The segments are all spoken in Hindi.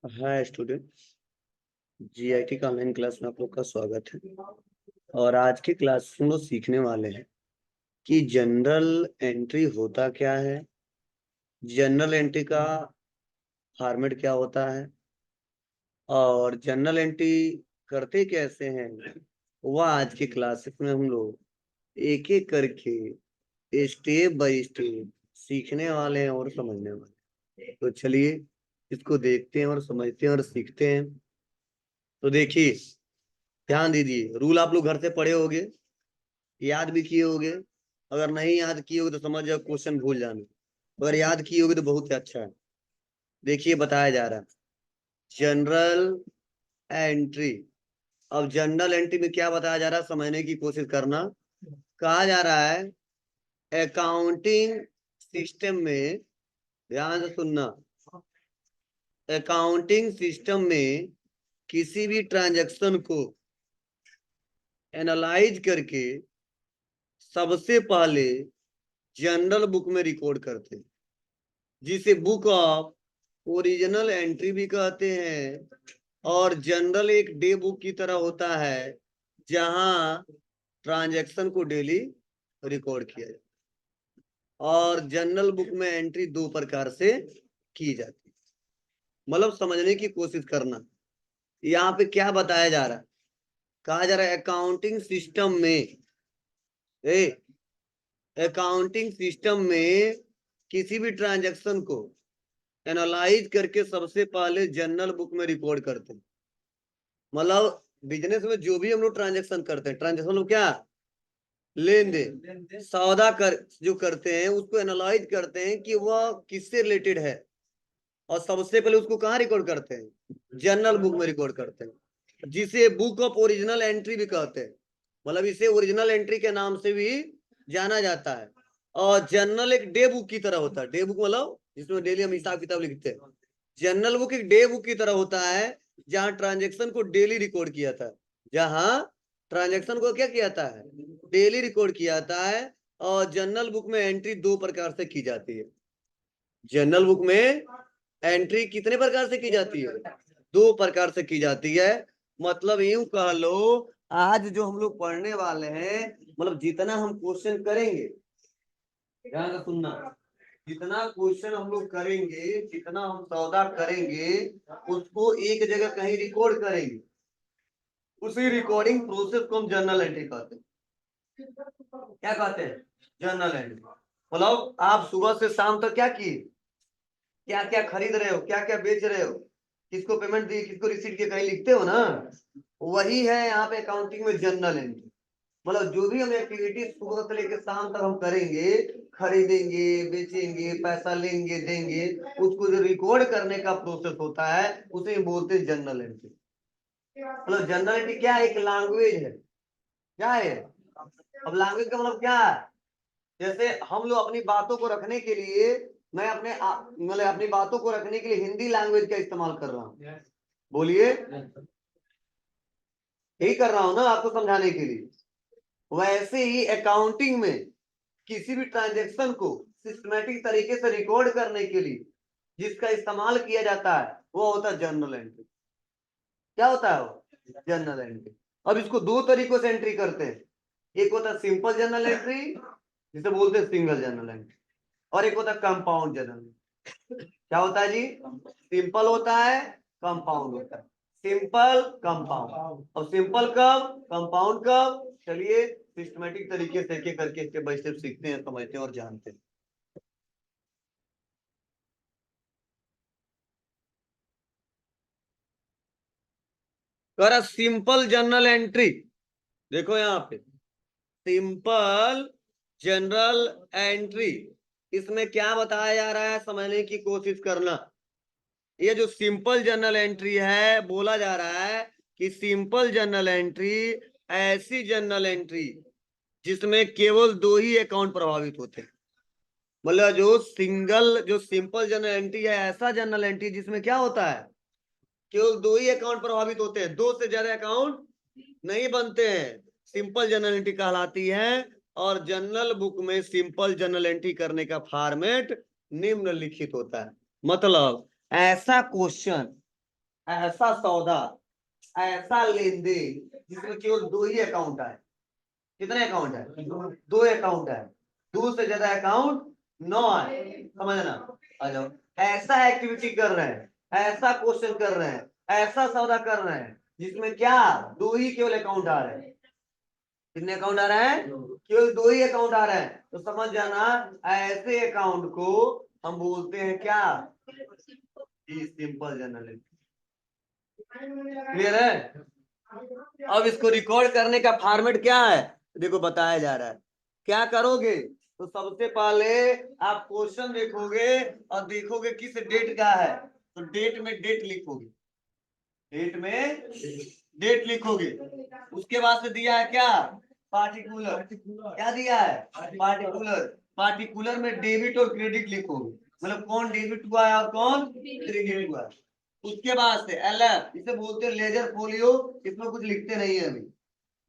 Hi student. जीआईटी का ऑनलाइन क्लास में आप लोग का स्वागत है। और आज की क्लास में लोग सीखने वाले हैं कि जनरल एंट्री होता क्या है, जनरल एंट्री का फॉर्मेट क्या होता है और जनरल एंट्री करते कैसे हैं। वह आज की क्लास में हम लोग एक एक करके स्टेप बाय स्टेप सीखने वाले हैं और समझने वाले हैं। तो चलिए इसको देखते हैं और समझते हैं और सीखते हैं। तो देखिए, ध्यान दीजिए, रूल आप लोग घर से पढ़े होंगे, याद भी किए होंगे। अगर नहीं याद किए होगे तो समझ जाओ क्वेश्चन भूल जाना। अगर याद किए होगे तो बहुत ही अच्छा है। देखिए बताया जा रहा है जनरल एंट्री। अब जनरल एंट्री में क्या बताया जा रहा है समझने की कोशिश करना। कहा जा रहा है अकाउंटिंग सिस्टम में, ध्यान से सुनना, अकाउंटिंग सिस्टम में किसी भी ट्रांजैक्शन को एनालाइज करके सबसे पहले जनरल बुक में रिकॉर्ड करते हैं, जिसे बुक ऑफ ओरिजिनल एंट्री भी कहते हैं। और जनरल एक डे बुक की तरह होता है जहां ट्रांजैक्शन को डेली रिकॉर्ड किया जाता है। और जनरल बुक में एंट्री दो प्रकार से की जाती है। मतलब समझने की कोशिश करना। यहाँ पे क्या बताया जा रहा है, कहा जा रहा है अकाउंटिंग सिस्टम में, अकाउंटिंग सिस्टम में किसी भी ट्रांजैक्शन को एनालाइज करके सबसे पहले जनरल बुक में रिकॉर्ड करते हैं। मतलब बिजनेस में जो भी हम लोग ट्रांजेक्शन करते हैं, ट्रांजेक्शन लोग क्या, लेन देन सौदा कर जो करते हैं उसको एनालाइज करते हैं कि वह किससे रिलेटेड है। और सबसे पहले उसको कहाँ रिकॉर्ड करते हैं, जनरल बुक में रिकॉर्ड करते हैं, जिसे बुक ऑफ ओरिजिनल एंट्री भी कहते हैं। मतलब इसे ओरिजिनल एंट्री के नाम से भी जाना जाता है। और जनरल एक डे बुक की तरह होता है। डे बुक मतलब जिसमें डेली हम हिसाब किताब लिखते हैं। जनरल बुक एक डे बुक की तरह होता है जहां ट्रांजेक्शन को डेली रिकॉर्ड किया था, जहां ट्रांजेक्शन को क्या किया था, डेली रिकॉर्ड किया जाता है। और जनरल बुक में एंट्री दो प्रकार से की जाती है। जनरल बुक में एंट्री कितने प्रकार से की जाती है, दो प्रकार से की जाती है। मतलब यूं कह लो, आज जो हम लोग पढ़ने वाले हैं, मतलब जितना हम क्वेश्चन करेंगे, ध्यान से सुनना, जितना क्वेश्चन हम लोग करेंगे, जितना हम सौदा करेंगे, उसको एक जगह कहीं रिकॉर्ड करेंगे। उसी रिकॉर्डिंग प्रोसेस को हम जर्नल एंट्री कहते हैं। क्या कहते हैं, जर्नल एंट्री। मतलब आप सुबह से शाम तक क्या किए, क्या क्या खरीद रहे हो, क्या क्या बेच रहे हो, किसको पेमेंट दी, किसको रिसीट किए, कहीं लिखते हो ना। वही है यहाँ पे अकाउंटिंग में जर्नल एंट्री। मतलब जो भी हम एक्टिविटी सुबह से लेकर शाम तक हम करेंगे, खरीदेंगे, बेचेंगे, पैसा लेंगे, देंगे, उसको जो रिकॉर्ड करने का प्रोसेस होता है उसे बोलते हैं जर्नल एंट्री। मतलब जर्नल एंट्री क्या है, एक लैंग्वेज है। क्या है, अब लैंग्वेज का मतलब क्या है, जैसे हम लोग अपनी बातों को रखने के लिए, मैं मतलब अपनी बातों को रखने के लिए हिंदी लैंग्वेज का इस्तेमाल कर रहा हूँ। बोलिए, यही कर रहा हूँ ना आपको समझाने के लिए। वैसे ही अकाउंटिंग में किसी भी ट्रांजेक्शन को सिस्टमेटिक तरीके से रिकॉर्ड करने के लिए जिसका इस्तेमाल किया जाता है वो होता है जर्नल एंट्री। क्या होता है वो, जर्नल एंट्री। अब इसको दो तरीकों से एंट्री करते हैं। एक होता है सिंपल जर्नल एंट्री, जिसे बोलते हैं सिंगल जर्नल एंट्री, और एक होता है कंपाउंड जर्नल। क्या होता है जी, सिंपल होता है, कंपाउंड होता है। Simple compound. अब सिंपल कब, कंपाउंड कब, चलिए सिस्टमेटिक तरीके से एक करके स्टेप बाय स्टेप सीखते हैं, समझते हैं और जानते हैं। कर सिंपल जर्नल एंट्री, देखो यहाँ पे सिंपल जनरल एंट्री। इसमें क्या बताया जा रहा है समझने की कोशिश करना। ये जो सिंपल जर्नल एंट्री है, बोला जा रहा है कि सिंपल जर्नल एंट्री ऐसी जर्नल एंट्री जिसमें केवल दो ही अकाउंट प्रभावित होते हैं। मतलब जो सिंपल जर्नल एंट्री है, ऐसा जर्नल एंट्री जिसमें क्या होता है, केवल दो ही अकाउंट प्रभावित होते हैं, दो से ज्यादा अकाउंट नहीं बनते हैं, सिंपल जर्नल एंट्री कहलाती है। और जनरल बुक में सिंपल जर्नल एंट्री करने का फॉर्मेट निम्नलिखित होता है। मतलब ऐसा क्वेश्चन ऐसा सौदा, ऐसा लेन देन जिसमें केवल दो ही अकाउंट है। कितने अकाउंट है? दो अकाउंट है, दो से ज्यादा अकाउंट नो है, समझना। आ जाओ, ऐसा एक्टिविटी कर रहे हैं, ऐसा क्वेश्चन कर रहे हैं, ऐसा सौदा कर रहे हैं जिसमें क्या दो ही केवल अकाउंट आ रहे हैं। कितने अकाउंट आ रहे हैं? केवल दो ही अकाउंट आ रहे हैं। तो समझ जाना, ऐसे अकाउंट को हम बोलते हैं क्या? Simple general. क्लियर है? अब इसको रिकॉर्ड करने का फॉर्मेट क्या है, देखो बताया जा रहा है। क्या करोगे? तो सबसे पहले आप क्वेश्चन देखोगे और देखोगे किस डेट का है, तो डेट में डेट लिखोगे, डेट में डेट लिखोगे। उसके बाद से दिया है क्या? पार्टिकुलर। क्या दिया है? पार्टिकुलर। पार्टिकुलर में डेबिट और क्रेडिट लिखोगे, मतलब कौन डेबिट हुआ है और कौन क्रेडिट हुआ है। उसके बाद से एलएफ, इसे बोलते हैं लेजर फोलियो, इसमें कुछ लिखते नहीं है अभी,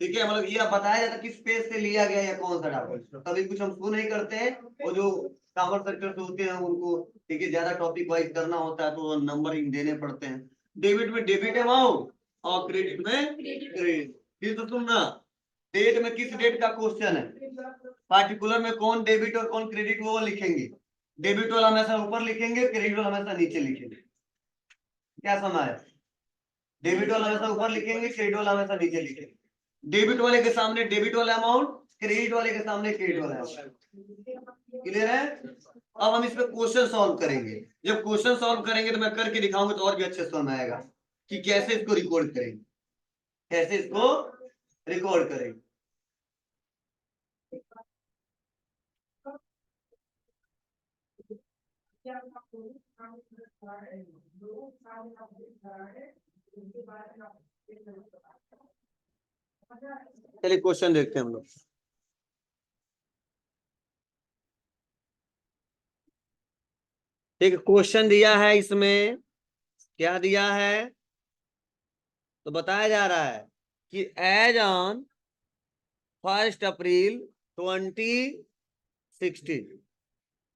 ठीक है। मतलब ये बताया जाता किस पेज से लिया गया या कौन सा डॉक्यूमेंट, तभी कुछ हम शो नहीं करते हैं। और जो कॉमर्स सेक्टर से होते हैं उनको, ठीक है, ज्यादा टॉपिक वाइज करना होता है तो नंबरिंग देने पड़ते हैं। डेबिट में डेबिट अमाउंट और क्रेडिट में क्रेडिट। फिर तो सुनना, डेट में किस डेट का क्वेश्चन है, पार्टिकुलर में कौन डेबिट और कौन क्रेडिट वो लिखेंगे। डेबिट वाला हमेशा ऊपर लिखेंगे, क्रेडिट वाला हमेशा नीचे लिखेंगे। क्या समझ है? डेबिट वाला हमेशा ऊपर लिखेंगे, क्रेडिट वाला हमेशा नीचे लिखेंगे। डेबिट वाले के सामने डेबिट वाला अमाउंट, क्रेडिट वाले के सामने क्रेडिट वाला अमाउंट। क्लियर है? अब हम इस पे क्वेश्चन सॉल्व करेंगे। जब क्वेश्चन सॉल्व करेंगे तो मैं करके दिखाऊंगा तो और भी अच्छे से समझ में आएगा कि कैसे इसको रिकॉर्ड करेंगे, कैसे इसको रिकॉर्ड करेंगे। चलिए क्वेश्चन देखते हैं हम लोग। ठीक है, क्वेश्चन दिया है इसमें, क्या दिया है? तो बताया जा रहा है कि as on 1 April 2016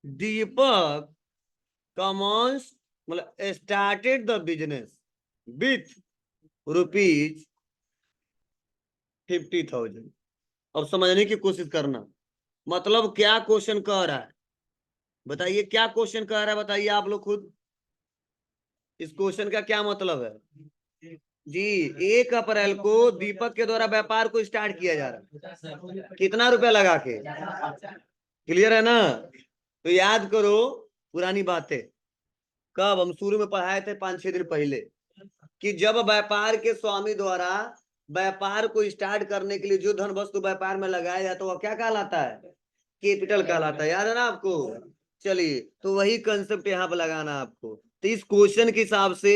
Deepak commerce मतलब स्टार्टेड द बिजनेस विथ ₹50,000। अब समझने की कोशिश करना, मतलब क्या क्वेश्चन कह रहा है, बताइए क्या क्वेश्चन कह रहा है, बताइए आप लोग खुद। इस क्वेश्चन का क्या मतलब है जी? 1 अप्रैल को दीपक के द्वारा व्यापार को स्टार्ट किया जा रहा है, कितना रुपया लगा के? क्लियर है ना? तो याद करो पुरानी बातें, कब हम शुरू में पढ़ाए थे 5-6 दिन पहले, कि जब व्यापार के स्वामी द्वारा व्यापार को स्टार्ट करने के लिए जो धन वस्तु व्यापार में लगाया जाता है वो क्या कहलाता है? कैपिटल कहलाता है। याद है ना आपको? चलिए, तो वही कंसेप्ट यहाँ पे लगाना आपको। तो इस क्वेश्चन के हिसाब से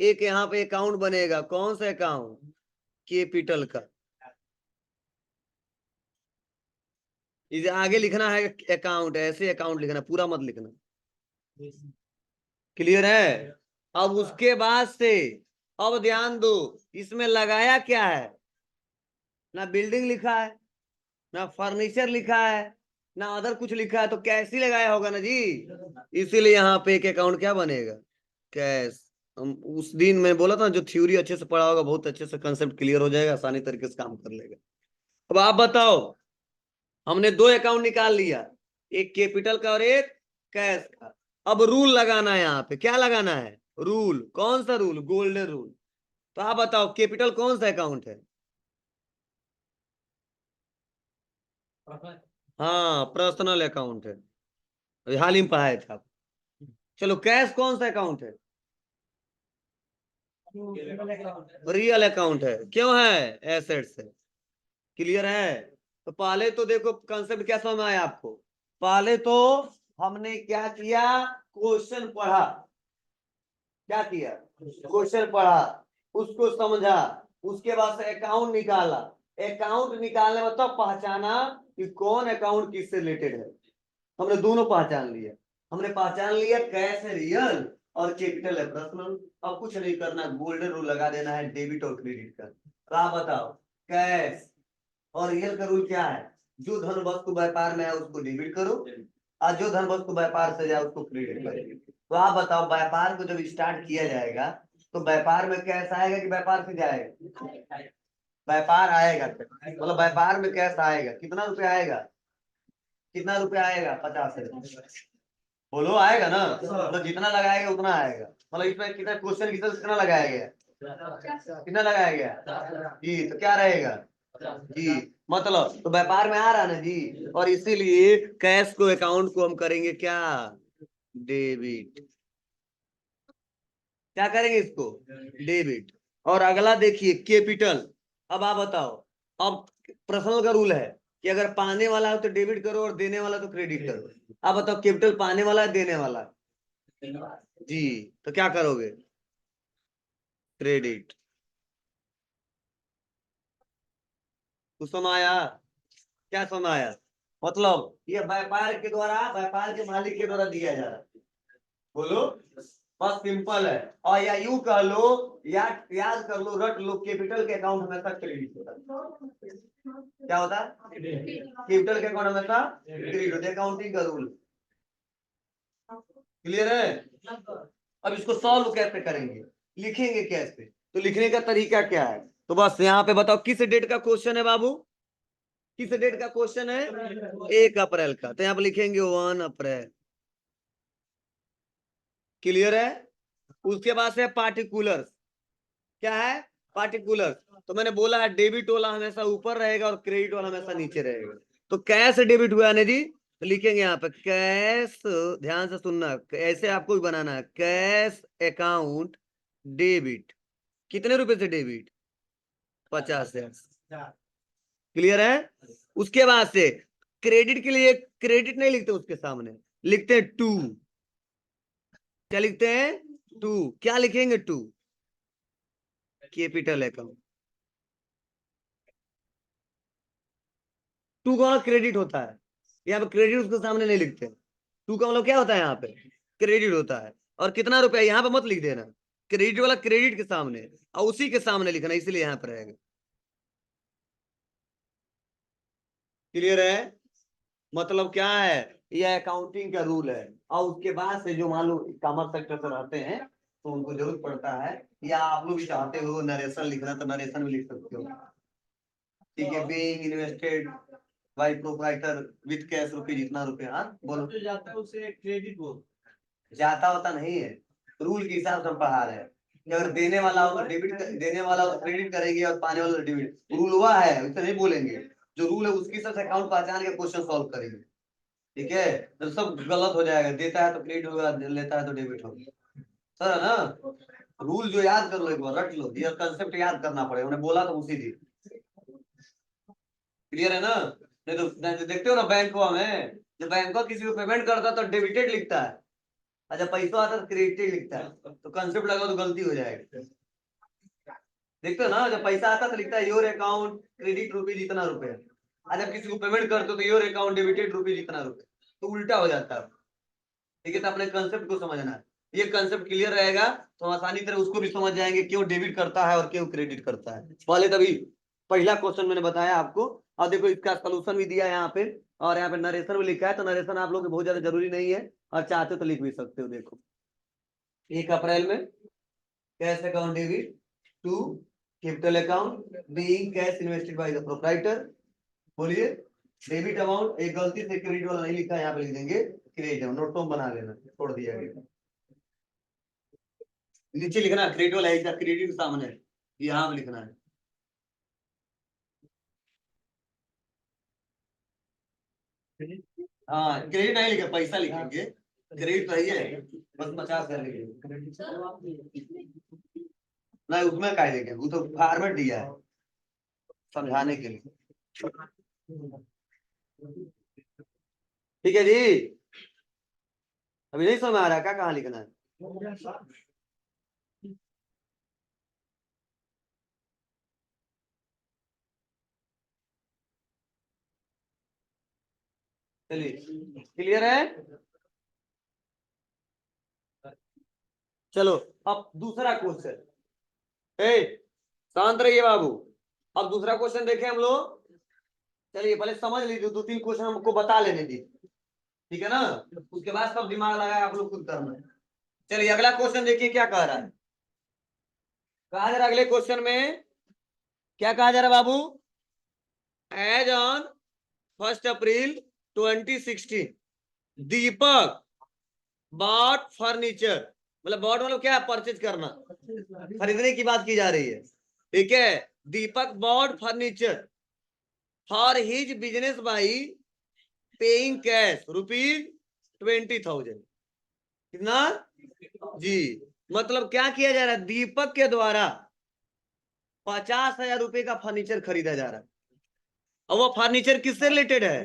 एक यहाँ पे अकाउंट बनेगा, कौन सा अकाउंट? कैपिटल का। इसे आगे लिखना है अकाउंट, ऐसे अकाउंट लिखना, पूरा मत लिखना। क्लियर है? अब उसके बाद से अब ध्यान दो, इसमें लगाया क्या है? ना बिल्डिंग लिखा है, ना फर्नीचर लिखा है, ना अदर कुछ लिखा है, तो कैश ही लगाया होगा ना जी। इसीलिए यहाँ पे एक अकाउंट क्या बनेगा? कैश। हम उस दिन मैं बोला था जो थ्योरी अच्छे से पढ़ा होगा बहुत अच्छे से कंसेप्ट क्लियर हो जाएगा, आसानी तरीके से काम कर लेगा। अब आप बताओ, हमने दो अकाउंट निकाल लिया, एक कैपिटल का और एक कैश का। अब रूल लगाना है यहाँ पे, क्या लगाना है? रूल। कौन सा रूल? Golden rule. तो आप बताओ कैपिटल कौन सा अकाउंट है? हाँ, पर्सनल अकाउंट है, अभी हाल ही में पढ़ाए थे आप। चलो, कैश कौन सा अकाउंट है? रियल अकाउंट है। क्यों है? एसेट्स है। क्लियर है? तो पहले तो देखो कंसेप्ट क्या समझ में आया आपको। पहले तो हमने क्या किया, क्वेश्चन पढ़ा। क्या किया? क्वेश्चन पढ़ा, उसको समझा, उसके बाद से अकाउंट निकाला। अकाउंट निकालने में तब पहचाना कि कौन अकाउंट किससे रिलेटेड है। हमने दोनों पहचान लिया। हमने पहचान लिया कैश है रियल और कैपिटल है पर्सनल। अब कुछ नहीं करना, गोल्डन रूल लगा देना है डेबिट और क्रेडिट का। तो आप बताओ, कैश और रियल का रूल क्या है? जो धन वस्तु व्यापार में है उसको डेबिट करो, और जो धन वस्तु व्यापार से जाए उसको क्रेडिट करो। तो आप बताओ, व्यापार को जब स्टार्ट किया जाएगा तो व्यापार में कैश आएगा कि व्यापार से जाएगा? व्यापार आएगा, मतलब व्यापार में कैश आएगा। कितना रुपया आएगा? कितना रुपया आएगा? 50 रुपये। बोलो आएगा ना? मतलब जितना लगाएगा उतना आएगा। मतलब इसमें कितना क्वेश्चन की तरह कितना लगाया गया? कितना लगाया गया जी? तो क्या रहेगा जी? मतलब तो व्यापार में आ रहा ना जी, और इसीलिए कैश को, अकाउंट को हम करेंगे क्या? डेबिट। क्या करेंगे इसको? डेबिट। और अगला देखिए कैपिटल। अब आप बताओ, अब पर्सनल का रूल है कि अगर पाने वाला हो तो डेबिट करो और देने वाला तो क्रेडिट करो। अब बताओ कैपिटल पाने वाला है देने वाला जी, तो क्या करोगे? क्रेडिट। कुछ समझ आया? क्या समझ आया? मतलब ये व्यापार के द्वारा, व्यापार के मालिक के द्वारा दिया जा रहा है। बोलो, बस सिंपल है। और या यूं कह लो, या याद कर लो, रट लो, कैपिटल के अकाउंट हमेशा क्रेडिट होता है। क्या होता है? कैपिटल के अकाउंट हमेशा क्रेडिट होता है, अकाउंटिंग का रूल। क्लियर है? अब इसको सॉल्व कैसे करेंगे, लिखेंगे कैसे? तो लिखने का तरीका क्या है? तो बस यहाँ पे बताओ किस डेट का क्वेश्चन है बाबू? किस डेट का क्वेश्चन है? 1 अप्रैल का। तो यहाँ पे लिखेंगे 1 अप्रैल। क्लियर है? उसके बाद से पार्टिकुलर। क्या है? पार्टिकुलर। तो मैंने बोला है डेबिट वाला हमेशा ऊपर रहेगा और क्रेडिट वाला हमेशा नीचे रहेगा। तो कैश डेबिट हुआ ने जी, तो लिखेंगे यहाँ पे कैश। ध्यान से सुनना, ऐसे आपको भी बनाना है, कैश अकाउंट डेबिट। कितने रुपए से डेबिट? 50,000। क्लियर है? उसके बाद से क्रेडिट के लिए क्रेडिट नहीं लिखते उसके सामने, लिखते हैं 2। क्या लिखते हैं? 2। क्या लिखेंगे? 2 कैपिटल अकाउंट। 2 का क्रेडिट होता है, यहाँ पे क्रेडिट उसके सामने नहीं लिखते। 2 का मतलब क्या होता है? यहाँ पे क्रेडिट होता है। और कितना रुपया यहाँ पे मत लिख देना, क्रेडिट वाला क्रेडिट के सामने और उसी के सामने लिखना, इसलिए यहाँ पर रहेगा। क्लियर है? मतलब क्या है, यह अकाउंटिंग का रूल है। और उसके बाद से जो मान लो कॉमर्स सेक्टर से रहते हैं तो उनको जरूरत पड़ता है, या आप लोग भी चाहते हो नरेशन लिखना तो नरेशन भी लिख सकते हो। ठीक है, being invested bye proprietor with cash rupees इतना रुपया। हाँ बोलो। जो जाता है उसे क्रेडिट बोल। जाता होता नहीं है, रूल के हिसाब से हम पढ़ा रहे हैं कि अगर देने वाला हो तो डेबिट, देने वाला हो तो क्रेडिट करेंगे और पाने वाला तो डेबिट। रूल हुआ है, उसे नहीं बोलेंगे। जो रूल है उसके हिसाब से अकाउंट पहचान के क्वेश्चन सॉल्व करेंगे। ठीक है, तो सब गलत हो जाएगा, देता है तो क्रेडिट होगा, लेता है तो डेबिट होगा। सर है ना? रूल जो याद कर लो, एक बार रट लो, ये कंसेप्ट याद करना पड़ेगा, उन्हें बोला तो उसी दिन। क्लियर है ना? नहीं तो देखते हो ना बैंकों में, जब बैंकों किसी को पेमेंट करता है तो डेबिटेड लिखता है, अच्छा पैसा आता है तो क्रेडिटेड लिखता है। तो कंसेप्ट लगाओ तो गलती हो जाएगी। देखते हो ना, जब पैसा आता है तो लिखता है योर अकाउंट क्रेडिट रुपीज इतना रुपया, और जब किसी को पेमेंट करते हो तो योर अकाउंट डेबिटेड रुपीज इतना रुपया, तो उल्टा हो जाता है। ठीक है, तो अपने कंसेप्ट को समझना है। ये कंसेप्ट क्लियर रहेगा तो आसानी तरह उसको भी समझ जाएंगे क्यों डेबिट करता है और क्यों क्रेडिट करता है। पहले तभी पहला क्वेश्चन मैंने बताया आपको, और देखो इसका सोल्यूशन भी दिया है यहाँ पे, और यहाँ पे नरेशन भी लिखा है। तो नरेशन आप लोग बहुत ज्यादा जरूरी नहीं है, और चाहते हो तो लिख भी सकते हो। देखो 1 अप्रैल में cash account debit, 2 capital account being cash invested by the proprietor. बोलिए डेबिट अमाउंट, एक गलती से क्रेडिट वाला नहीं लिखा है, यहाँ पे लिख देंगे क्रेडिट। नोट तो बना लेना, छोड़ दिया गया, नीचे लिखना क्रेडिट वाला है, क्रेडिट सामने है, यहाँ पे लिखना है। हाँ क्रेडिट नहीं लिखा, पैसा लिखेंगे, क्रेडिट तो है, बस 50,000 लिखेंगे। नहीं उसमें क्या लिखेंगे, वो तो फॉर्मेट दिया है समझाने के लिए। ठीक है जी, अभी नहीं समझ आ रहा क्या, कहाँ लिखना है? चलिए क्लियर है? चलो अब दूसरा क्वेश्चन। ए शांत रहिए बाबू। अब दूसरा क्वेश्चन देखें हम लोग। चलिए पहले समझ लीजिए, 2-3 क्वेश्चन हमको बता लेने दी, ठीक है ना? उसके बाद सब दिमाग लगाए आप लोग खुद करना है। चलिए अगला क्वेश्चन देखिए क्या कह रहा है। कहा जा रहा अगले क्वेश्चन में, क्या कहा जा रहा बाबू? As on 1 April 2016 Deepak bought furniture, मतलब बॉट मतलब क्या है? परचेज करना, खरीदने की बात की जा रही है। ठीक है, Deepak bought furniture for his business by paying cash ₹20,000। कितना जी? मतलब क्या किया जा रहा है? दीपक के द्वारा 50,000 रुपए का फर्नीचर खरीदा जा रहा है। और वो फर्नीचर किससे रिलेटेड है?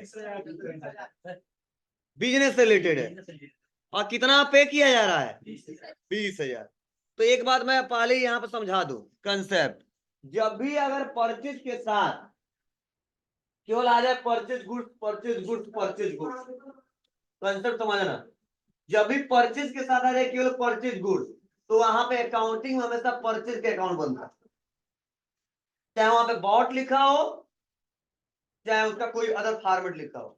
बिजनेस से रिलेटेड है। और कितना पे किया जा रहा है? 20,000। तो एक बात मैं पहले यहाँ पे समझा दूं कंसेप्ट, जब भी अगर परचेज के साथ केवल आ जाए purchase goods purchase goods purchase goods, concept समझना, जब भी परचेज के साथ आ जाए केवल परचेज गुड्स, तो वहां पे अकाउंटिंग में हमेशा परचेज के अकाउंट बनता है, चाहे वहां पे बॉट लिखा हो चाहे उसका कोई अदर फॉर्मेट लिखा हो।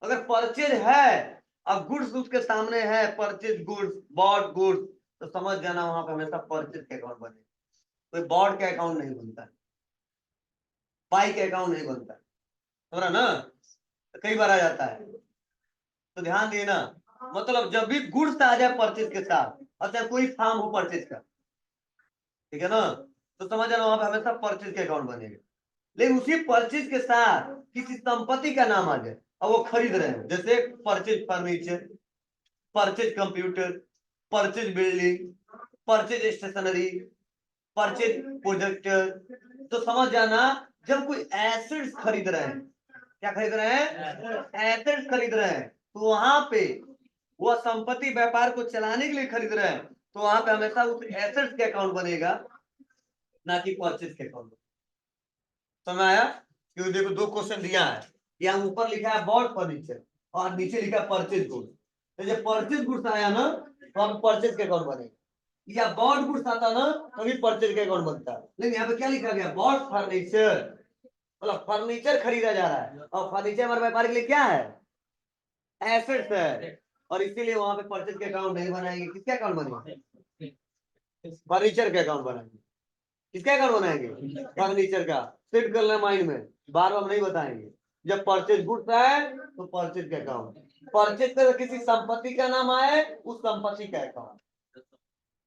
अगर परचेज है अब गुड्स उसके सामने है, परचेज गुड्स बॉट गुड्स, तो समझ जाना वहां पे हमेशा परचेज के अकाउंट बने, कोई बॉट के अकाउंट नहीं बनता, बाई के अकाउंट नहीं बनता, समझा ना? तो कई बार आ जाता है, तो ध्यान देना। मतलब जब भी गुड्स आ जाए परचेज के साथ, और चाहे कोई फार्म हो परचेज का, ठीक है ना, तो समझ जाना वहां पे हमेशा परचेज के अकाउंट बनेगा। लेकिन उसी परचेज के साथ किसी संपत्ति का नाम आ जाए और वो खरीद रहे हैं, जैसे purchase furniture, purchase computer, purchase building, purchase stationery, purchase projector, तो समझ जाना जब कोई एसेट्स खरीद रहे हैं, क्या खरीद रहे हैं? एसेट्स खरीद रहे हैं, तो वहां पे वह संपत्ति व्यापार को चलाने के लिए खरीद रहे हैं, तो वहां पे हमेशा उस एसेट्स के अकाउंट बनेगा, ना कि परचेज के अकाउंट। समझ आया? क्योंकि देखो दो क्वेश्चन दिया है, यहाँ ऊपर लिखा है बॉट फर्नीचर और नीचे लिखा है परचेज गुड्स, तो जब परचेज गुड्स आया ना तो हम परचेज के अकाउंट बनेगा, या बॉट गुड्स आता ना तभी परचेज के अकाउंट बनता है। लेकिन यहाँ पे क्या लिखा गया? बॉट फर्नीचर, मतलब फर्नीचर खरीदा जा रहा है, और फर्नीचर हमारे व्यापार के लिए क्या है? एसेट्स है, और इसीलिए वहां पे परचेज के अकाउंट नहीं बनाएंगे। किसके अकाउंट बनेंगे? फर्नीचर के अकाउंट बनाएंगे। किसका अकाउंट बनाएंगे? फर्नीचर का। सेट कर लेना माइंड में, बार बार नहीं बताएंगे। जब परचेज गुड्स है तो परचेज के अकाउंट, परचेज का किसी संपत्ति का नाम आए उस संपत्ति का अकाउंट।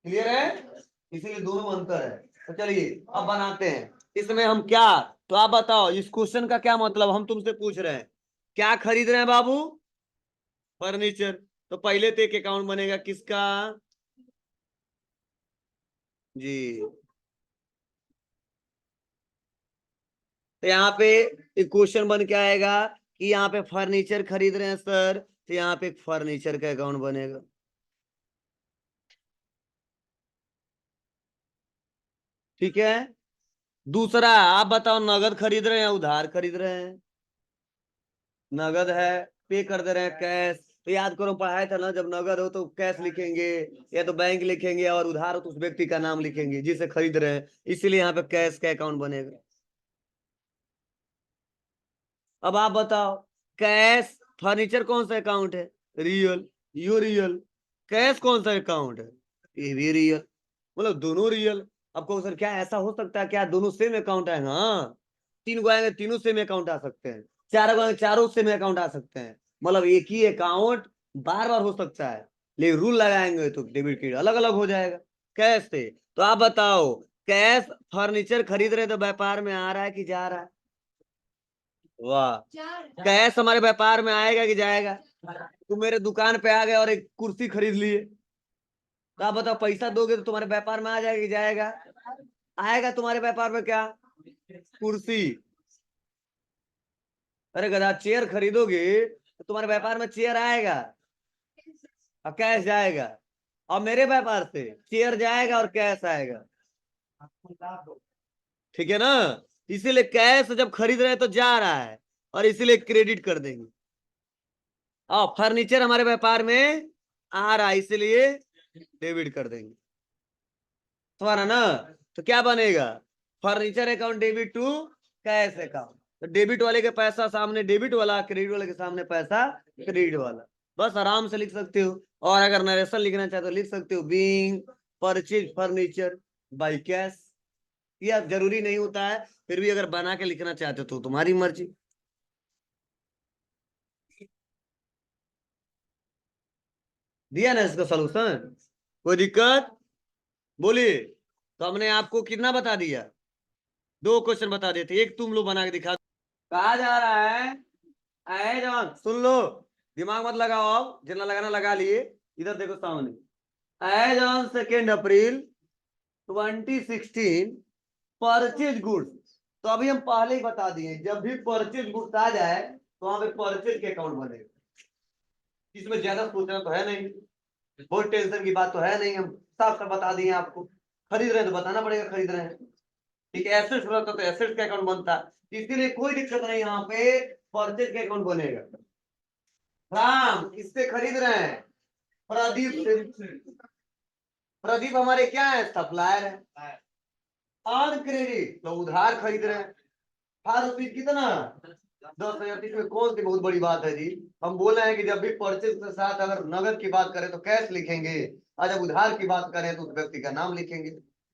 क्लियर है? इसीलिए दोनों अंतर है। तो चलिए अब बनाते हैं इसमें हम क्या, तो आप बताओ इस क्वेश्चन का क्या मतलब, हम तुमसे पूछ रहे हैं क्या खरीद रहे हैं बाबू? फर्नीचर। तो पहले तो एक अकाउंट बनेगा किसका जी? तो यहाँ पे एक क्वेश्चन बन के आएगा कि यहाँ पे फर्नीचर खरीद रहे हैं सर, तो यहाँ पे एक फर्नीचर का अकाउंट बनेगा। ठीक है, दूसरा आप बताओ नगद खरीद रहे हैं उधार खरीद रहे हैं? नगद है, पे कर दे रहे हैं कैश, तो याद करो पढ़ाया था ना, जब नगद हो तो कैश लिखेंगे या तो बैंक लिखेंगे, और उधार हो तो उस व्यक्ति का नाम लिखेंगे जिसे खरीद रहे हैं, इसीलिए यहाँ पे कैश का अकाउंट बनेगा। अब आप बताओ कैश फर्नीचर कौन सा अकाउंट है? Real, you real. कैश कौन सा अकाउंट है? ये भी रियल, मतलब दोनों रियल। आपको सर क्या ऐसा हो सकता है क्या दोनों सेम अकाउंट है? हाँ, तीन गो आएंगे तीनों सेम अकाउंट आ सकते हैं, चार गो आएंगे चारों सेम अकाउंट आ सकते हैं, मतलब एक ही अकाउंट बार बार हो सकता है, लेकिन रूल लगाएंगे तो डेबिट क्रेडिट अलग अलग हो जाएगा कैश से। तो आप बताओ कैश फर्नीचर खरीद रहे तो व्यापार में आ रहा है कि जा रहा है? वाह, कैश हमारे व्यापार में आएगा कि जाएगा? तुम मेरे दुकान पे आ गए और एक कुर्सी खरीद लिए, तो आप बताओ पैसा दोगे तो तुम्हारे व्यापार में आ जाएगा कि जाएगा? आएगा तुम्हारे व्यापार में क्या? कुर्सी। अरे गधा चेयर खरीदोगे तो तुम्हारे व्यापार में चेयर आएगा और कैश जाएगा, और मेरे व्यापार से चेयर जाएगा और कैश आएगा। ठीक है ना? इसीलिए कैश जब खरीद रहे हैं तो जा रहा है, और इसीलिए क्रेडिट कर देंगे। और फर्नीचर हमारे व्यापार में आ रहा है इसलिए डेबिट कर देंगे, तुम्हारा ना? तो क्या बनेगा? Furniture account debit to cash account, तो डेबिट वाले के पैसा सामने डेबिट वाला, क्रेडिट वाले के सामने पैसा क्रेडिट वाला, बस आराम से लिख सकते हो। और अगर नरेशन लिखना चाहते हो लिख सकते हो being purchase furniture by cash. या जरूरी नहीं होता है, फिर भी अगर बना के लिखना चाहते हो तो तुम्हारी मर्जी। दिया ना इसका सॉल्यूशन, कोई दिक्कत? बोलिए। तो हमने आपको कितना बता दिया, 2 क्वेश्चन बता देते, एक तुम लोग बना के दिखा। कहा जा रहा है, ऐ जवान सुन लो, दिमाग मत लगाओ, अब जितना लगाना लगा लिए। इधर देखो सामने, as on 2 April 2016 purchase goods. तो अभी हम पहले ही बता दिए, जब भी परचेज गुड्स आ जाए तो वहां पे परचेज के अकाउंट बनेगा। इसमें ज्यादा सोचना तो है नहीं, बहुत टेंशन की बात तो है नहीं, हम साफ साफ बता दिए आपको। खरीद रहे हैं तो बताना पड़ेगा खरीद रहे हैं, ठीक है। एसेट्स रहता तो एसेट्स का अकाउंट बनता, इसीलिए कोई दिक्कत नहीं, यहाँ पे परचेज का अकाउंट बनेगा। राम किससे खरीद रहे हैं? प्रदीप से। प्रदीप हमारे क्या है, सप्लायर है। ऑन क्रेडिट तो उधार खरीद रहे हैं। हर रुपये कितना, 10,000। इसमें कौन सी बहुत बड़ी बात है जी? हम बोल रहे हैं कि जब भी परचेज के साथ अगर नगद की बात करें तो कैश लिखेंगे, और जब उधार की बात करें तो उस व्यक्ति का नाम लिखेंगे।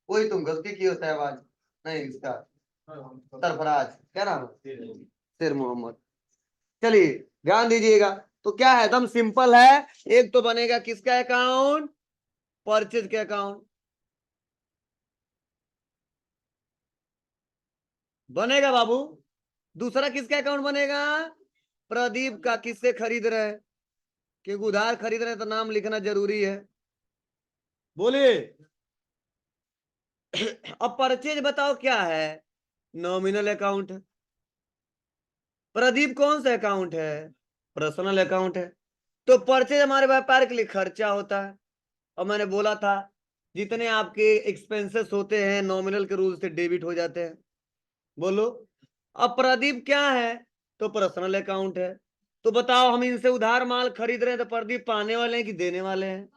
वही तुम गलती की होता है आवाज नहीं इसका, सरफराज क्या नाम है, शेर मोहम्मद। चलिए ध्यान दीजिएगा। तो क्या है, एकदम सिंपल है। एक तो बनेगा किसका अकाउंट, परचेज के अकाउंट बनेगा बाबू। दूसरा किसका अकाउंट बनेगा, प्रदीप का। किससे खरीद रहे हैं, क्योंकि उधार खरीद रहे हैं तो नाम लिखना जरूरी है। बोलिए। अब परचेज बताओ क्या है, नॉमिनल अकाउंट है। प्रदीप कौन सा अकाउंट है, पर्सनल अकाउंट है। तो परचेज हमारे व्यापार के लिए खर्चा होता है, और मैंने बोला था जितने आपके एक्सपेंसेस होते हैं नॉमिनल के रूल से डेबिट हो जाते हैं। बोलो। अब प्रदीप क्या है, तो पर्सनल अकाउंट है। तो बताओ हम इनसे उधार माल खरीद रहे हैं, तो प्रदीप पाने वाले हैं कि देने वाले हैं?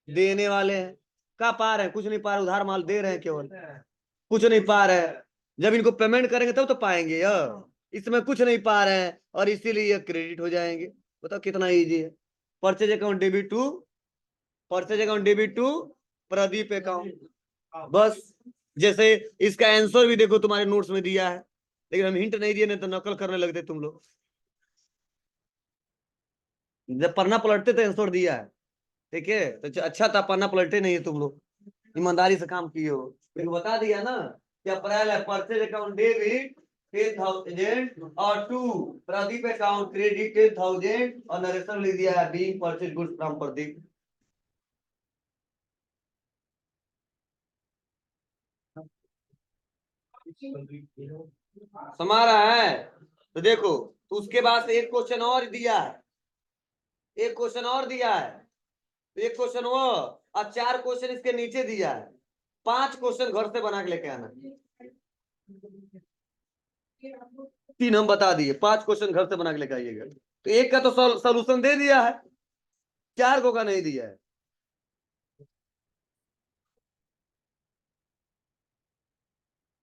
देने वाले हैं। क्या पा रहे हैं, कुछ नहीं पा रहे, उधार माल दे रहे हैं केवल, कुछ नहीं पा रहे हैं। जब इनको पेमेंट करेंगे तब तो पाएंगे यार, इसमें कुछ नहीं पा रहे हैं और इसीलिए ये क्रेडिट हो जाएंगे। बताओ कितना इजी है। Purchase account debit to, purchase account debit to Pradeep account, बस। जैसे इसका आंसर भी देखो तुम्हारे नोट्स में दिया है, लेकिन हम हिंट नहीं दिए, नहीं तो नकल करने लगते तुम लोग। जब पढ़ना पलटते तो आंसर दिया है, ठीक है। तो अच्छा था पन्ना पलटे नहीं है तुम लोग, ईमानदारी से काम किए हो। फिर बता दिया ना कि अप्रैल है परचेज अकाउंट डेबिट 10,000 और टू प्रदीप अकाउंट क्रेडिट 10,000, और नरेशन लिख दिया है being purchase goods from Pradeep. समझ रहा है? तो देखो, तो उसके बाद से एक क्वेश्चन और दिया है, एक क्वेश्चन और दिया है, तो एक क्वेश्चन वो और 4 क्वेश्चन इसके नीचे दिया है। 5 क्वेश्चन घर से बना के लेके आना। 3 हम बता दिए, 5 क्वेश्चन घर से बना के लेके आइएगा। तो एक का तो सॉल्यूशन दे दिया है, 4 को का नहीं दिया है।